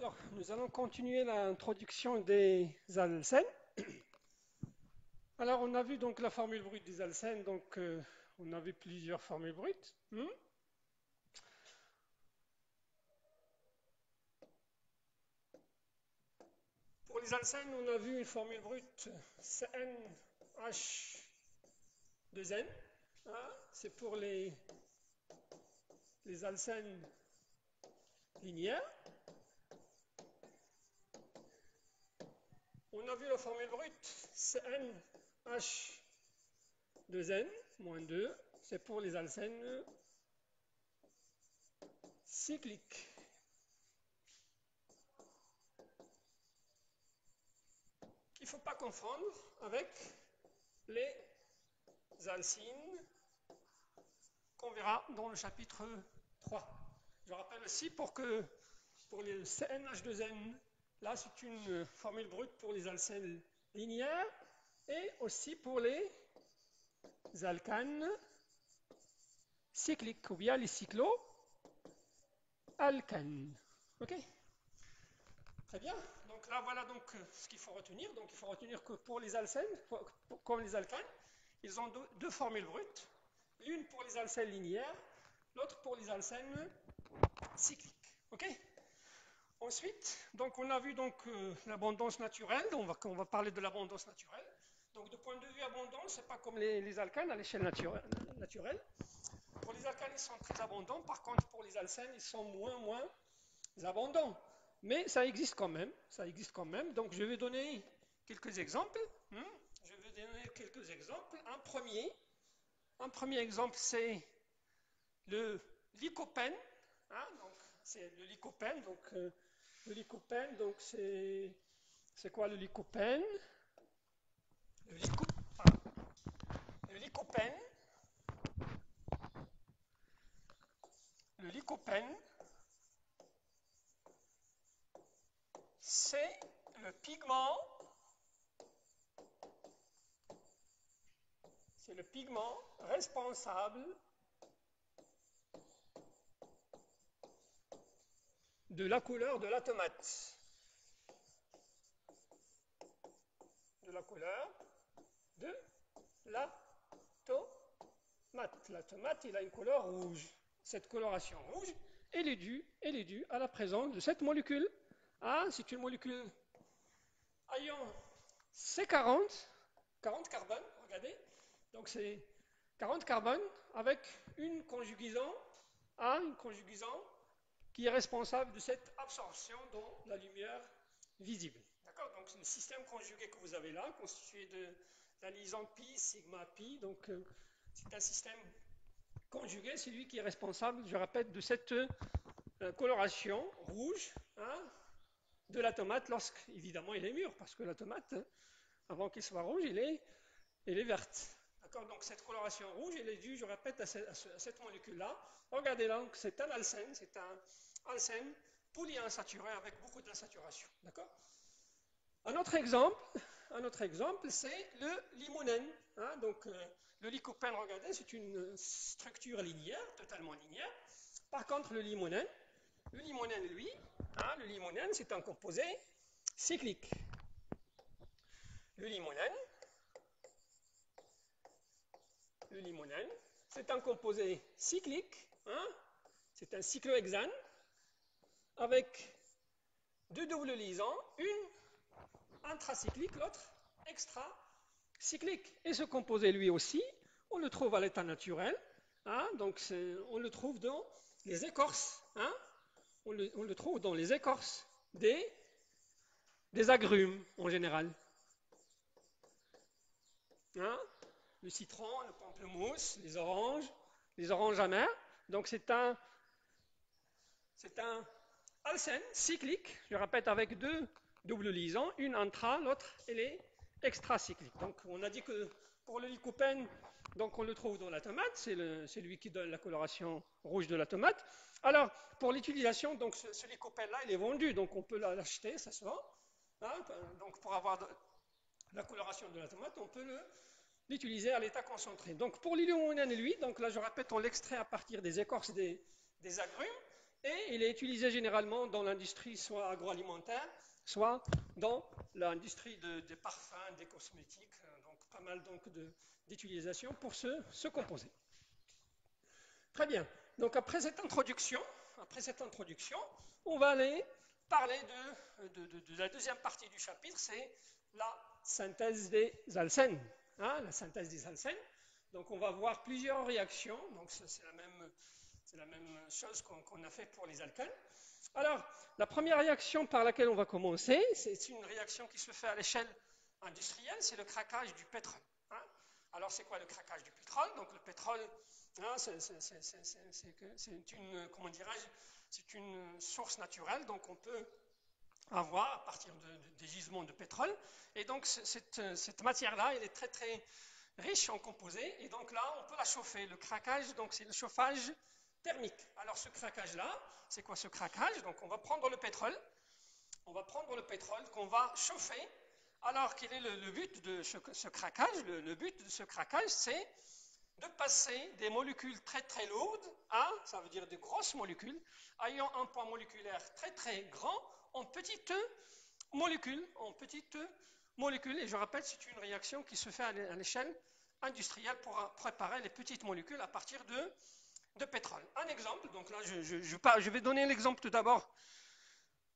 Alors, nous allons continuer l'introduction des alcènes. Alors, on a vu donc la formule brute des alcènes, donc on a vu plusieurs formules brutes. Pour les alcènes, on a vu une formule brute CnH2n. C'est pour les alcènes linéaires. On a vu la formule brute CnH2n moins 2, c'est pour les alcènes cycliques. Il ne faut pas confondre avec les alcynes qu'on verra dans le chapitre 3. Je rappelle aussi pour les CnH2n, là c'est une formule brute pour les alcènes linéaires et aussi pour les alcanes cycliques ou bien les cycloalcanes. Ok? Très bien. Donc là voilà donc ce qu'il faut retenir. Donc il faut retenir que pour les alcènes, comme les alcanes, ils ont deux formules brutes. L'une pour les alcènes linéaires, l'autre pour les alcènes cycliques. Ok? Ensuite, donc on a vu donc l'abondance naturelle. On va parler de l'abondance naturelle. Donc de point de vue abondance, c'est pas comme les alcanes à l'échelle naturelle. Pour les alcanes, ils sont très abondants. Par contre, pour les alcènes, ils sont moins abondants. Mais ça existe quand même. Ça existe quand même. Donc je vais donner quelques exemples. Je vais donner quelques exemples. Un premier exemple, c'est le lycopène. Donc c'est le lycopène. Donc le lycopène, donc c'est quoi le lycopène? Le, lyco, le lycopène. Le lycopène, c'est le pigment. C'est le pigment responsable de la couleur de la tomate. De la couleur de la tomate. La tomate, il a une couleur rouge. Cette coloration rouge, elle est due à la présence de cette molécule. C'est une molécule ayant C40, 40 carbone, regardez. Donc c'est 40 carbone avec une conjugisant qui est responsable de cette absorption dans la lumière visible. D'accord? Donc le système conjugué que vous avez là, constitué de la liaison pi, sigma, pi, donc c'est un système conjugué, c'est lui qui est responsable, je répète, de cette coloration rouge de la tomate lorsqu'évidemment il est mûr, parce que la tomate, avant qu'il soit rouge, elle est verte. D'accord? Donc cette coloration rouge, elle est due, je répète, à cette molécule-là. Regardez là, c'est un alcène polyinsaturé avec beaucoup d'insaturation. D'accord? Un autre exemple, c'est le limonène. Donc le lycopène, regardez, c'est une structure linéaire, totalement linéaire. Par contre, le limonène, lui, le limonène, c'est un composé cyclique. Le limonène, c'est un composé cyclique, c'est un cyclohexane avec deux doubles liaisons, une intracyclique, l'autre extracyclique. Et ce composé, lui aussi, on le trouve à l'état naturel, donc on le trouve dans les écorces, on le trouve dans les écorces des agrumes en général. Le citron, le pamplemousse, les oranges amères. Donc c'est un alcène cyclique, je répète, avec deux doubles liaisons, une intra, l'autre elle est extracyclique. Donc on a dit que pour le lycopène, donc on le trouve dans la tomate, c'est lui qui donne la coloration rouge de la tomate. Alors pour l'utilisation, donc ce lycopène-là, il est vendu, donc on peut l'acheter, ça se vend. Donc pour avoir la coloration de la tomate, on peut l'utiliser à l'état concentré. Donc pour l'illuminène, lui, donc là je répète, on l'extrait à partir des écorces des agrumes. Et il est utilisé généralement dans l'industrie soit agroalimentaire, soit dans l'industrie des parfums, des cosmétiques, donc pas mal d'utilisation pour ce composé. Très bien. Donc après cette introduction, on va aller parler de la deuxième partie du chapitre, c'est la synthèse des alcènes. La synthèse des alcènes. Donc on va voir plusieurs réactions. Donc c'est la même chose qu'on a fait pour les alcanes. Alors, la première réaction par laquelle on va commencer, c'est une réaction qui se fait à l'échelle industrielle, c'est le craquage du pétrole. Alors, c'est quoi le craquage du pétrole? Donc, le pétrole, c'est une source naturelle, donc on peut avoir à partir des gisements de pétrole. Et donc, cette matière-là, elle est très, très riche en composés. Et donc là, on peut la chauffer. Le craquage, donc c'est le chauffage thermique. Alors, ce craquage-là, c'est quoi ce craquage? Donc, on va prendre le pétrole qu'on va chauffer. Alors, quel est le but de ce craquage? Le but de ce craquage, c'est de passer des molécules très très lourdes ça veut dire de grosses molécules, ayant un poids moléculaire très très grand en petites molécules. Et je rappelle, c'est une réaction qui se fait à l'échelle industrielle pour préparer les petites molécules à partir de pétrole. Un exemple, donc là je vais donner l'exemple tout d'abord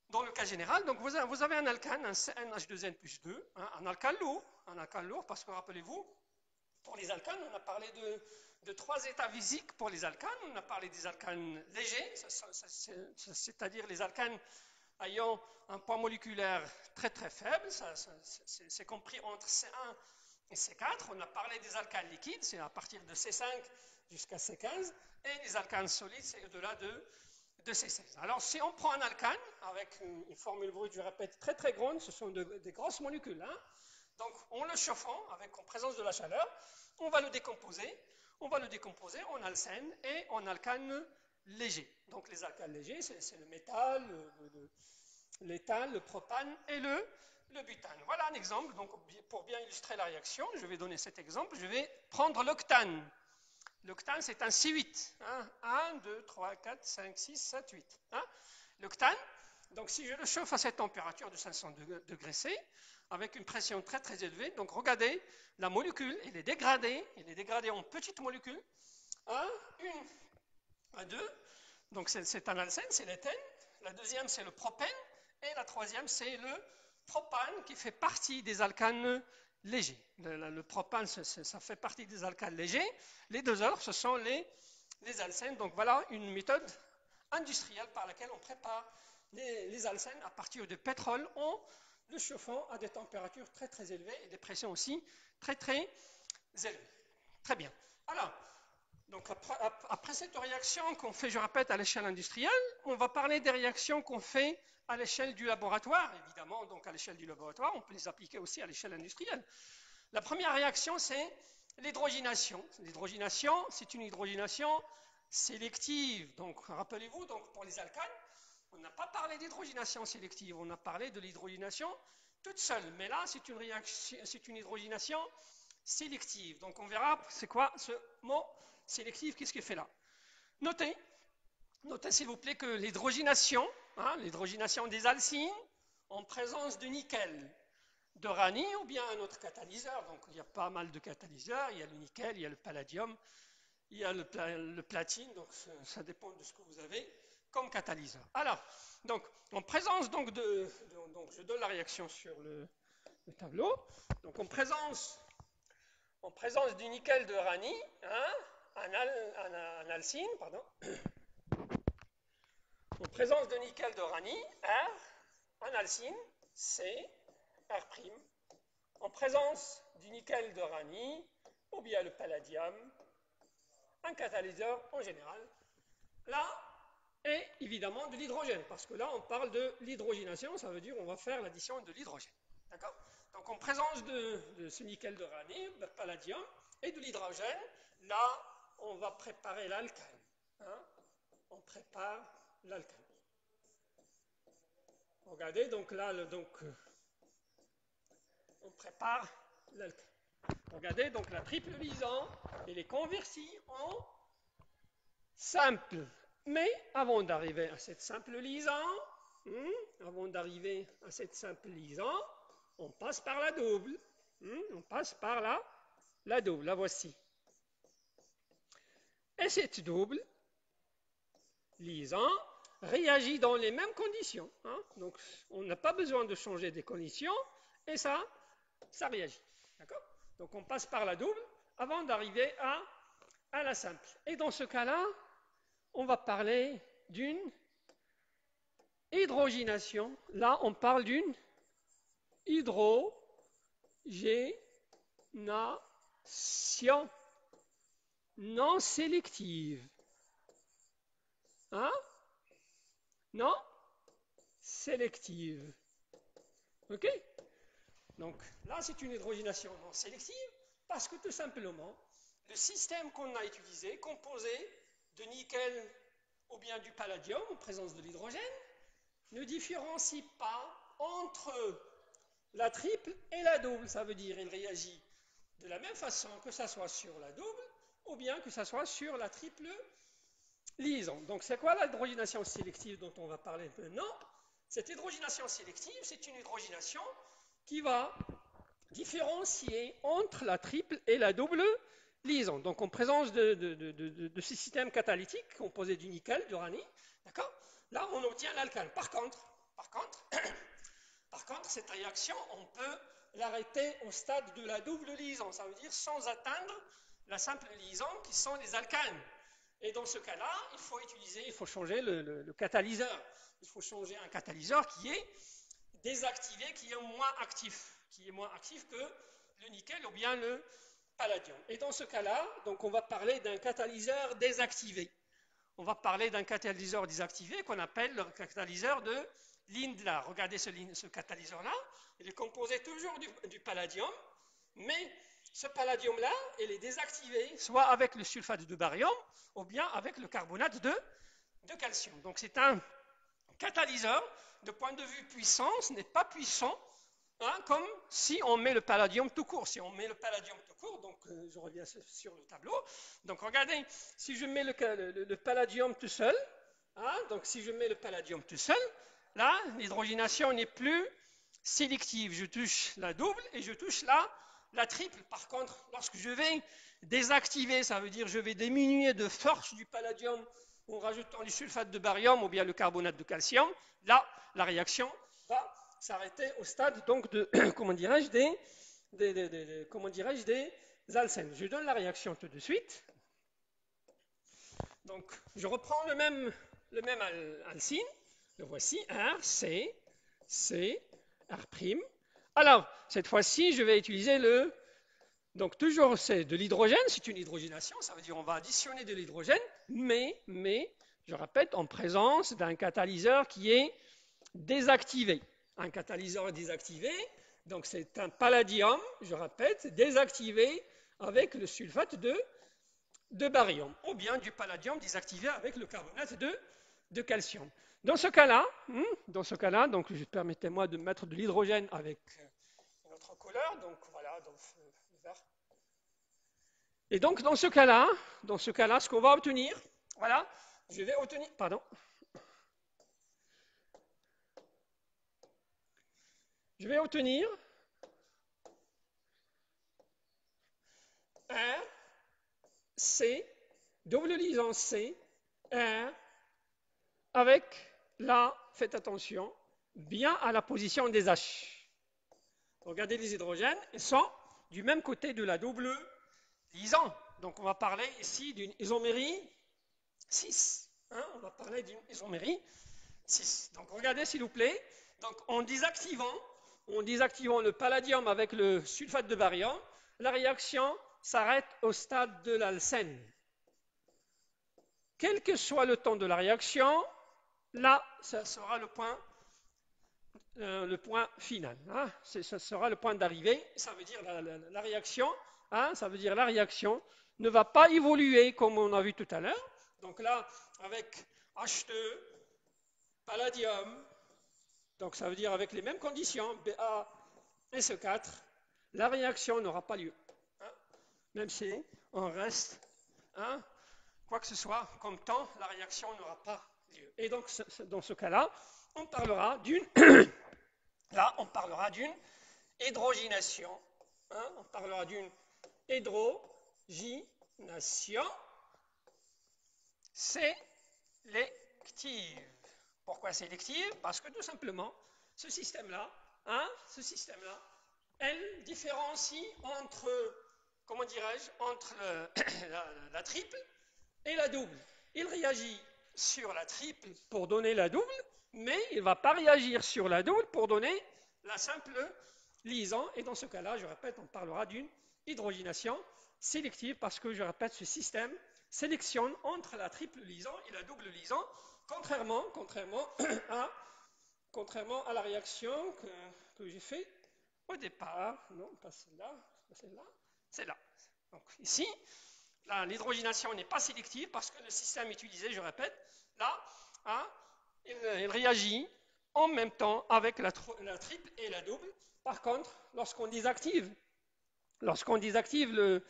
dans le cas général. Donc vous avez un alcane, un NH2N plus 2, un alcane lourd, parce que rappelez-vous, pour les alcanes, on a parlé de trois états physiques pour les alcanes. On a parlé des alcanes légers, c'est-à-dire les alcanes ayant un poids moléculaire très très faible, c'est compris entre C1 et C4. On a parlé des alcanes liquides, c'est à partir de C5 jusqu'à C15, et les alcanes solides, c'est au-delà de C16. Alors si on prend un alcane avec une formule brute, je répète, très très grande, ce sont des grosses molécules, donc en le chauffant en présence de la chaleur, on va le décomposer en alcène et en alcanes légers. Donc les alcanes légers, c'est le métal, l'éthane, le propane et le butane. Voilà un exemple. Donc pour bien illustrer la réaction, je vais donner cet exemple. Je vais prendre l'octane. L'octane, c'est un C8. 1, 2, 3, 4, 5, 6, 7, 8. L'octane, donc si je le chauffe à cette température de 500 degrés C, avec une pression très très élevée, donc regardez, la molécule, elle est dégradée en petites molécules. 1, 2, donc c'est un alcène, c'est l'éthène. La deuxième, c'est le propène. Et la troisième, c'est le propane qui fait partie des alcanes légers. Le propane, ça fait partie des alcanes légers. Les deux autres, ce sont les alcènes. Donc voilà une méthode industrielle par laquelle on prépare les alcènes à partir de pétrole en le chauffant à des températures très très élevées et des pressions aussi très très élevées. Très bien. Alors, donc après cette réaction qu'on fait, je répète, à l'échelle industrielle, on va parler des réactions qu'on fait à l'échelle du laboratoire. Évidemment, donc à l'échelle du laboratoire, on peut les appliquer aussi à l'échelle industrielle. La première réaction, c'est l'hydrogénation. L'hydrogénation, c'est une hydrogénation sélective. Donc, rappelez-vous, donc pour les alcanes, on n'a pas parlé d'hydrogénation sélective, on a parlé de l'hydrogénation toute seule. Mais là, c'est une hydrogénation sélective. Donc, on verra c'est quoi ce mot sélectif, qu'est-ce qu'il fait là. Notez s'il vous plaît que l'hydrogénation des alcynes en présence de nickel, d'uranie ou bien un autre catalyseur, donc il y a pas mal de catalyseurs, il y a le nickel, il y a le palladium, il y a le platine, donc ça dépend de ce que vous avez comme catalyseur. Alors, donc en présence donc je donne la réaction sur le tableau, donc en présence du nickel d'uranie, un alcyne, pardon, en présence de nickel d'uranie, R, un alcyne, C, R', en présence du nickel d'uranie, ou bien le palladium, un catalyseur en général, là, et évidemment de l'hydrogène, parce que là, on parle de l'hydrogénation, ça veut dire on va faire l'addition de l'hydrogène. D'accord? Donc en présence de ce nickel d'uranie, le palladium, et de l'hydrogène, là, on va préparer l'alcane. On prépare l'alcane. Regardez, donc là, on prépare l'alcane. Regardez, donc la triple liaison, elle est convertie en simple Mais avant d'arriver à cette simple liaison, avant d'arriver à cette simple liaison, on passe par la double. On passe par la double, la voici. Et cette double liaison réagit dans les mêmes conditions. Donc, on n'a pas besoin de changer des conditions et ça réagit. D'accord? Donc, on passe par la double avant d'arriver à la simple. Et dans ce cas-là, on va parler d'une hydrogénation. Là, on parle d'une hydrogénation non sélective. Non sélective. OK? Donc là, c'est une hydrogénation non sélective parce que tout simplement, le système qu'on a utilisé, composé de nickel ou bien du palladium en présence de l'hydrogène, ne différencie pas entre la triple et la double. Ça veut dire qu'il réagit de la même façon que ça soit sur la double ou bien que ça soit sur la triple liaison. Donc c'est quoi l'hydrogénation sélective dont on va parler maintenant? Cette hydrogénation sélective, c'est une hydrogénation qui va différencier entre la triple et la double liaison. Donc en présence de ce système catalytique composé du nickel, d'uranie, d'accord? Là, on obtient l'alcane. Par contre, cette réaction, on peut l'arrêter au stade de la double liaison. Ça veut dire sans atteindre la simple liaison qui sont les alcanes. Et dans ce cas-là, il faut changer le catalyseur. Il faut changer un catalyseur qui est désactivé, qui est moins actif que le nickel ou bien le palladium. Et dans ce cas-là, donc on va parler d'un catalyseur désactivé. On va parler d'un catalyseur désactivé qu'on appelle le catalyseur de Lindlar. Regardez ce catalyseur-là, il est composé toujours du palladium, mais ce palladium-là, il est désactivé soit avec le sulfate de barium ou bien avec le carbonate de calcium. Donc c'est un catalyseur, de point de vue puissance, n'est pas puissant, comme si on met le palladium tout court. Si on met le palladium tout court, donc je reviens sur le tableau. Donc regardez, si je mets le palladium tout seul, donc si je mets le palladium tout seul, là, l'hydrogénation n'est plus sélective. Je touche la double et je touche la triple. Par contre, lorsque je vais désactiver, ça veut dire je vais diminuer de force du palladium en rajoutant du sulfate de barium ou bien le carbonate de calcium, là, la réaction va s'arrêter au stade donc de, des alcènes. Je donne la réaction tout de suite. Donc, je reprends le même alcine. Le voici, R, C, R'. Alors, cette fois-ci, je vais utiliser donc toujours c'est de l'hydrogène, c'est une hydrogénation, ça veut dire on va additionner de l'hydrogène, mais, je répète, en présence d'un catalyseur qui est désactivé. Un catalyseur désactivé, donc c'est un palladium, je répète, désactivé avec le sulfate de barium, ou bien du palladium désactivé avec le carbonate de calcium. Dans ce cas-là, donc permettez-moi de mettre de l'hydrogène avec une autre couleur, donc voilà, donc le vert. Et donc dans ce cas-là, ce qu'on va obtenir, voilà, je vais obtenir, je vais obtenir R, C, double liaison C, R, avec là, faites attention, bien à la position des H. Regardez les hydrogènes, ils sont du même côté de la double liaison. Donc on va parler ici d'une isomérie 6. On va parler d'une isomérie 6. Donc regardez s'il vous plaît, donc en désactivant le palladium avec le sulfate de barium, la réaction s'arrête au stade de l'alcène. Quel que soit le temps de la réaction, là, ça sera le point final. Ça sera le point d'arrivée. Ça veut dire la réaction. Ça veut dire la réaction ne va pas évoluer comme on a vu tout à l'heure. Donc là, avec H2, palladium, donc ça veut dire avec les mêmes conditions, BaSO4, la réaction n'aura pas lieu. Même si on reste quoi que ce soit comme temps, la réaction n'aura pas lieu. Et donc, dans ce cas-là, on parlera d'une hydrogénation. Hein, on parlera d'une hydrogénation sélective. Pourquoi sélective? Parce que tout simplement, ce système-là, elle différencie entre, comment dirais-je, entre la triple et la double. Il réagit sur la triple pour donner la double, mais il ne va pas réagir sur la double pour donner la simple liaison. Et dans ce cas-là, je répète, on parlera d'une hydrogénation sélective parce que, je répète, ce système sélectionne entre la triple liaison et la double liaison, contrairement à la réaction que j'ai fait au départ. Non, pas celle-là, celle-là. Donc ici, l'hydrogénation n'est pas sélective parce que le système utilisé, je répète, là, il réagit en même temps avec la triple et la double. Par contre, lorsqu'on désactive le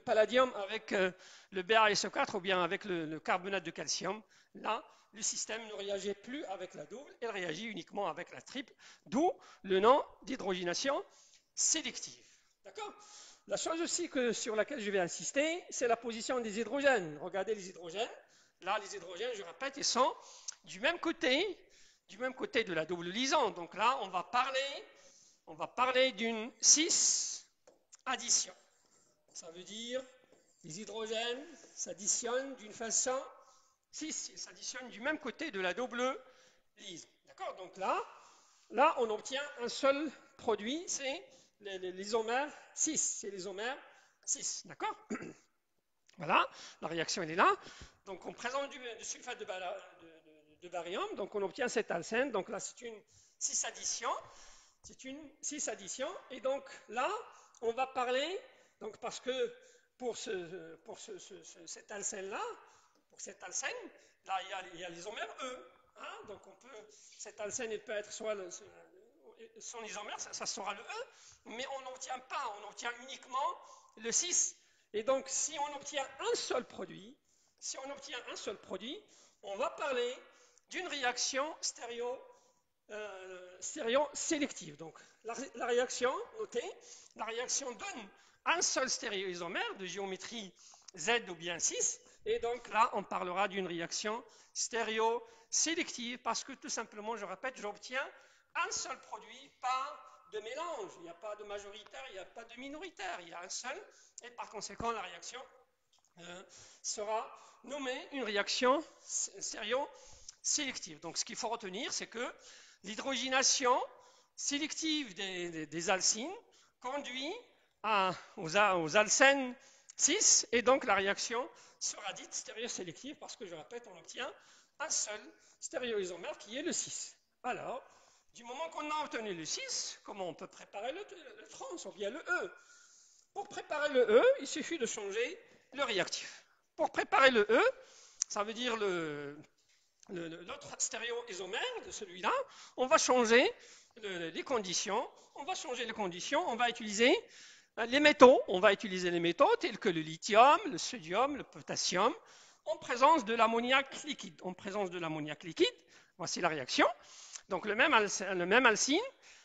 palladium avec le BaSO4 ou bien avec le carbonate de calcium, là, le système ne réagit plus avec la double, il réagit uniquement avec la triple, d'où le nom d'hydrogénation sélective. D'accord? La chose aussi sur laquelle je vais insister, c'est la position des hydrogènes. Regardez les hydrogènes. Là, les hydrogènes, je répète, ils sont du même côté de la double liaison. Donc là, on va parler d'une 6 addition. Ça veut dire les hydrogènes s'additionnent d'une façon 6, ils s'additionnent du même côté de la double liaison. D'accord? Donc là, on obtient un seul produit, c'est l'isomère 6. C'est l'isomère 6. D'accord? Voilà, la réaction elle est là. Donc on présente du sulfate de barium, donc on obtient cet alcène. Donc là, c'est une 6 addition. Et donc là, on va parler, donc parce que pour cet alcène-là, là, il y a l'isomère E. Hein, donc cet alcène, il peut être soit son isomère, ça sera le E, mais on n'obtient pas, on obtient uniquement le 6. Et donc, si on obtient un seul produit, on va parler d'une réaction stéréosélective. Donc, la réaction, notez, la réaction donne un seul stéréoisomère de géométrie Z ou bien 6, et donc là, on parlera d'une réaction stéréosélective parce que tout simplement, je répète, j'obtiens un seul produit, pas de mélange. Il n'y a pas de majoritaire, il n'y a pas de minoritaire, il y a un seul, et par conséquent, la réaction sera nommée une réaction stéréosélective. Donc, ce qu'il faut retenir, c'est que l'hydrogénation sélective des alcynes conduit aux alcènes 6, et donc la réaction sera dite stéréosélective parce que, je répète, on obtient un seul stéréoisomère qui est le 6. Alors, du moment qu'on a obtenu le 6, comment on peut préparer le trans ou bien le E? Pour préparer le E, il suffit de changer le réactif. Pour préparer le E, ça veut dire l'autre stéréoisomère de celui-là, on va changer les conditions. On va utiliser les métaux. On va utiliser les métaux tels que le lithium, le sodium, le potassium, en présence de l'ammoniac liquide. Voici la réaction. Donc le même alcyne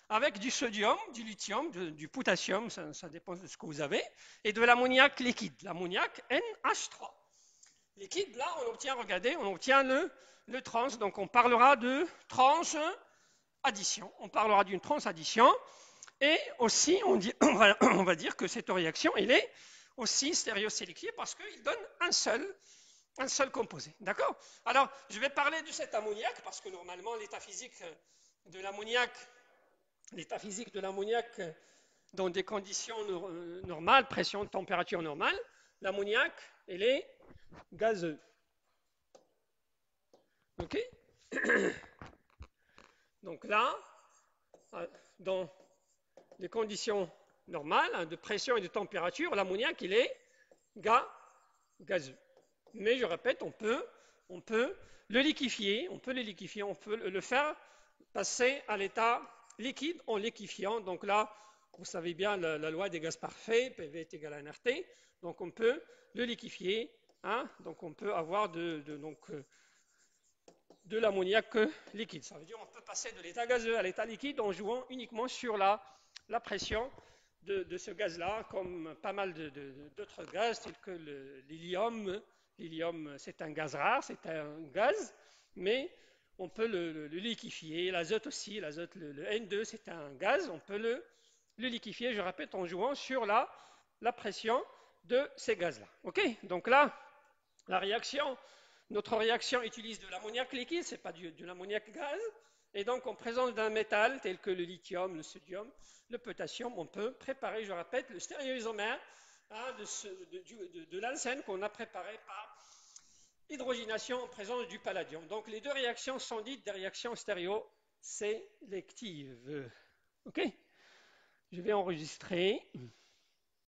avec du sodium, du lithium, du potassium, ça dépend de ce que vous avez, et de l'ammoniac liquide, l'ammoniac NH3. Liquide, là, on obtient le trans, donc on parlera de trans-addition. Et aussi, on va dire que cette réaction, elle est aussi stéréosélective parce qu'il donne un seul composé. D'accord? Alors, je vais parler de cet ammoniac parce que normalement, l'état physique de l'ammoniac dans des conditions normales, pression, température normale, l'ammoniac, il est gazeux. Ok? Donc là, dans les conditions normales de pression et de température, l'ammoniac, il est gazeux. Mais je répète, on peut le liquéfier, on peut le faire passer à l'état liquide en liquéfiant. Donc là, vous savez bien la loi des gaz parfaits, PV est égal à nRT. Donc on peut le liquéfier hein, donc on peut avoir de l'ammoniac liquide. Ça veut dire qu'on peut passer de l'état gazeux à l'état liquide en jouant uniquement sur la pression de ce gaz-là, comme pas mal d'autres gaz, tels que l'hélium. L'hélium, c'est un gaz rare, c'est un gaz, mais on peut le liquéfier. L'azote aussi, l'azote, le N2, c'est un gaz, on peut le liquéfier, je répète, en jouant sur la pression de ces gaz-là. OK? Donc là, la réaction, notre réaction utilise de l'ammoniac liquide, ce n'est pas de l'ammoniac gaz. Et donc, en présence d'un métal tel que le lithium, le sodium, le potassium, on peut préparer, je répète, le stéréoisomère, hein, de l'alcène qu'on a préparé par hydrogénation en présence du palladium. Donc, les deux réactions sont dites des réactions stéréosélectives. OK? Je vais enregistrer.